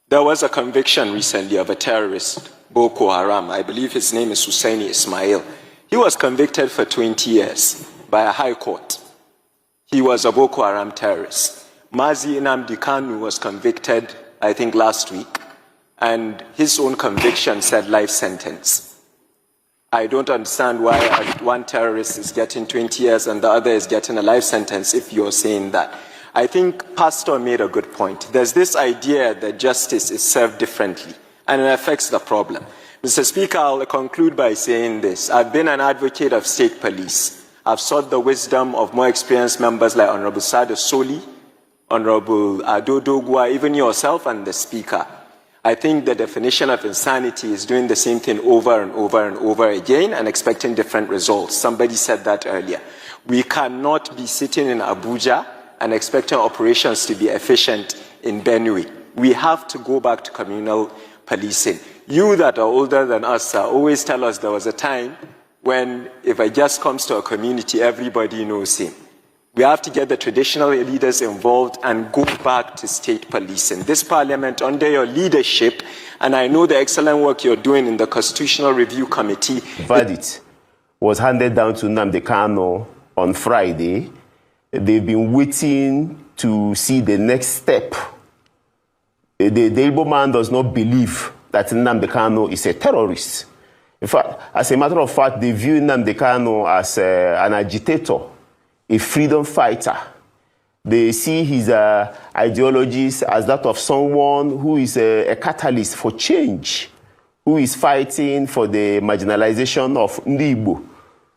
There was a conviction recently of a terrorist, Boko Haram. I believe his name is Husseini Ismail. He was convicted for 20 years by a high court. He was a Boko Haram terrorist. Nnamdi Kanu was convicted, I think, last week, and his own conviction said life sentence. I don't understand why one terrorist is getting 20 years and the other is getting a life sentence if you're saying that. I think Pastor made a good point. There's this idea that justice is served differently, and it affects the problem. Mr. Speaker, I'll conclude by saying this. I've been an advocate of state police. I've sought the wisdom of more experienced members like Honorable Sada Soli, Honorable Ado Dogwa, even yourself and the Speaker. I think the definition of insanity is doing the same thing over and over and over again and expecting different results. Somebody said that earlier. We cannot be sitting in Abuja and expecting operations to be efficient in Benue. We have to go back to communal policing. You that are older than us always tell us there was a time when if a guest comes to a community, everybody knows him. We have to get the traditional leaders involved and go back to state policing. This parliament, under your leadership, and I know the excellent work you're doing in the Constitutional Review Committee. Verdict was handed down to Nnamdi Kanu on Friday. They've been waiting to see the next step. The Igbo man does not believe that Nnamdi Kanu is a terrorist. In fact, as a matter of fact, they view Nnamdi Kanu as an agitator, a freedom fighter. They see his ideologies as that of someone who is a catalyst for change, who is fighting for the marginalization of Igbo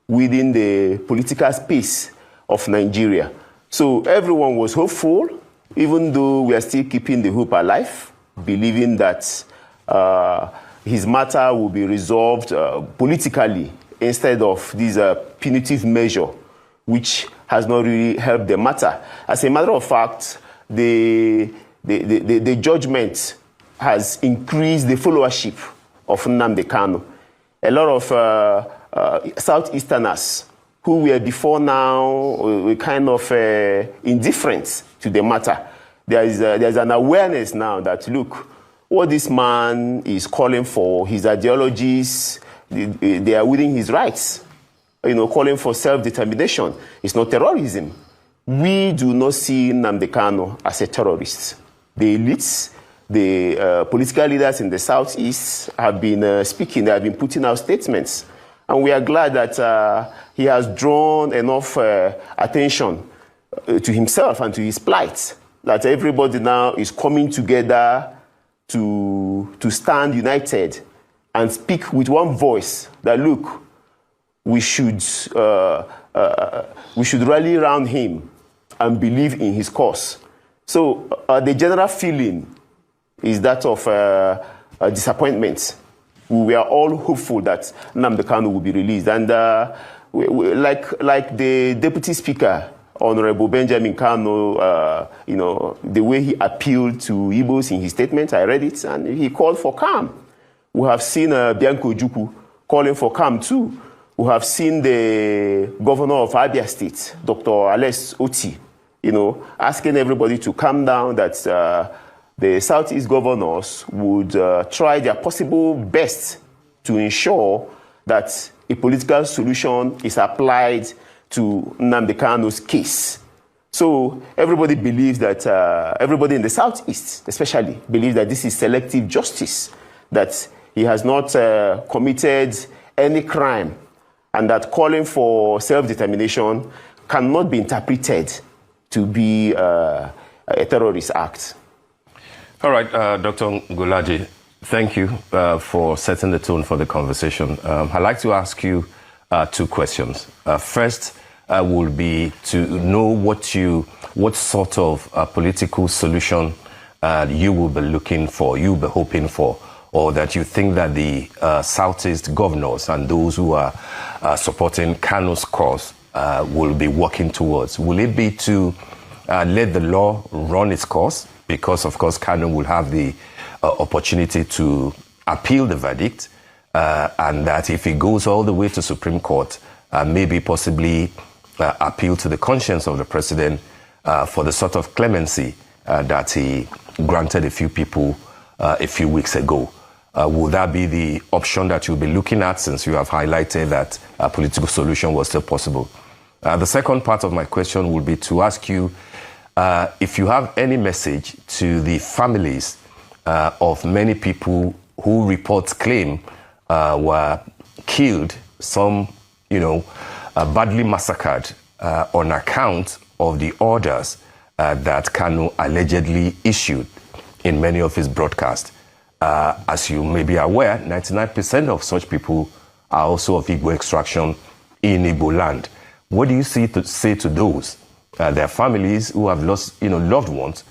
within the political space of Nigeria. So everyone was hopeful, even though we are still keeping the hope alive, believing that his matter will be resolved politically instead of this punitive measure, which has not really helped the matter. As a matter of fact, the judgment has increased the followership of Nnamdi Kanu. A lot of Southeasterners who were before now were kind of indifferent to the matter. There's an awareness now that, look, what this man is calling for, his ideologies, they are within his rights. You know, calling for self-determination. It's not terrorism. We do not see Nnamdi Kanu as a terrorist. The elites, the political leaders in the Southeast have been speaking, they have been putting out statements. And we are glad that he has drawn enough attention to himself and to his plight, that everybody now is coming together to stand united and speak with one voice that, look, we should rally around him and believe in his cause. So the general feeling is that of disappointment. We were all hopeful that Nnamdi Kanu will be released. And like the Deputy Speaker, Honorable Benjamin Kanu, you know, the way he appealed to Igbos in his statement, I read it, and he called for calm. We have seen Bianco Ojukwu calling for calm too. We have seen the governor of Abia State, Dr. Alex Oti, you know, asking everybody to calm down, that the Southeast governors would try their possible best to ensure that a political solution is applied to Nnamdi Kanu's case. So everybody believes that, everybody in the Southeast especially, believes that this is selective justice, that he has not committed any crime, and that calling for self-determination cannot be interpreted to be a terrorist act. All right, Dr. Ngulaji, thank you for setting the tone for the conversation. I'd like to ask you two questions. First will be to know what sort of political solution you will be looking for, you'll be hoping for, or that you think that the Southeast governors and those who are supporting Kanu's cause will be working towards. Will it be to let the law run its course? Because, of course, Kanu will have the opportunity to appeal the verdict, and that if it goes all the way to Supreme Court, maybe possibly appeal to the conscience of the president for the sort of clemency that he granted a few people a few weeks ago. Will that be the option that you'll be looking at, since you have highlighted that a political solution was still possible? The second part of my question will be to ask you if you have any message to the families of many people who reports claim were killed, some, badly massacred on account of the orders that Kanu allegedly issued in many of his broadcasts. As you may be aware, 99% of such people are also of Igbo extraction in Igbo land. What do you say to those? Their families who have lost, loved ones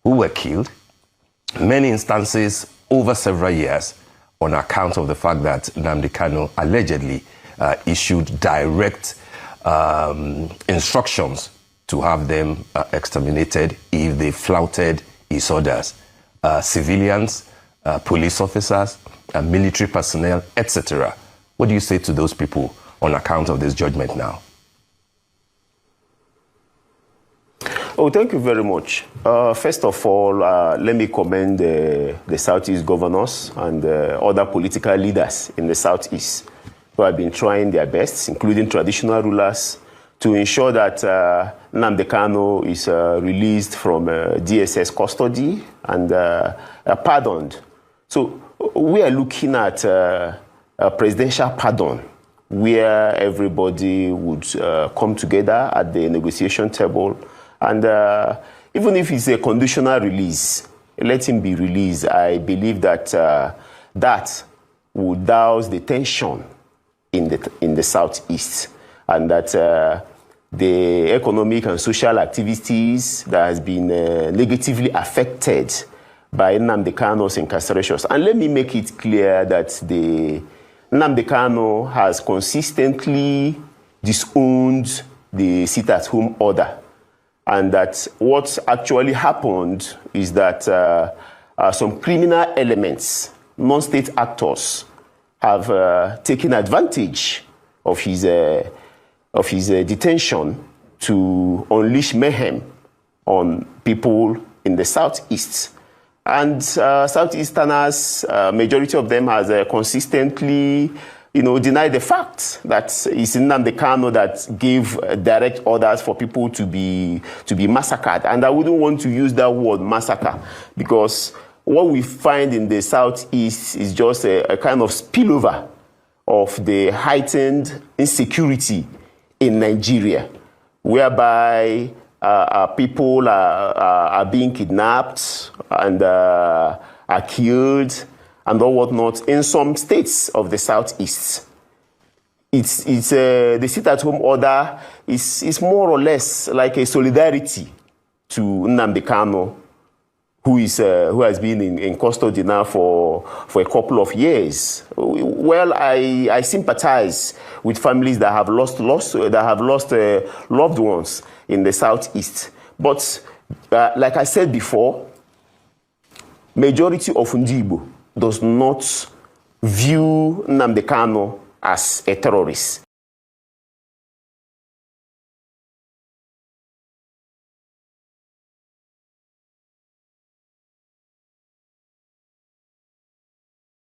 who were killed, many instances over several years, on account of the fact that Nnamdi Kanu allegedly issued direct instructions to have them exterminated if they flouted his orders. Civilians, police officers, military personnel, etc. What do you say to those people on account of this judgment now? Oh, thank you very much. First of all, let me commend the Southeast governors and other political leaders in the Southeast who have been trying their best, including traditional rulers, to ensure that Nnamdi Kanu is released from DSS custody and pardoned. So we are looking at a presidential pardon where everybody would come together at the negotiation table. And even if it's a conditional release, let him be released. I believe that that would douse the tension in the Southeast, and that the economic and social activities that has been negatively affected by Nnamdi Kanu's incarcerations. And let me make it clear that Nnamdi Kanu has consistently disowned the sit-at-home order. And that what actually happened is that some criminal elements, non-state actors, have taken advantage of his detention to unleash mayhem on people in the Southeast. And Southeasterners, majority of them has consistently denied the fact that it's Nnamdi Kanu that gave direct orders for people to be massacred. And I wouldn't want to use that word massacre, because what we find in the Southeast is just a kind of spillover of the heightened insecurity in Nigeria, whereby people are being kidnapped and are killed and all whatnot in some states of the Southeast. It's the sit-at-home order is more or less like a solidarity to Nnamdi Kanu, who has been in custody now for a couple of years. Well, I sympathize with families that have lost loved ones in the Southeast. But like I said before, majority of Igbo does not view Nnamdi Kanu as a terrorist.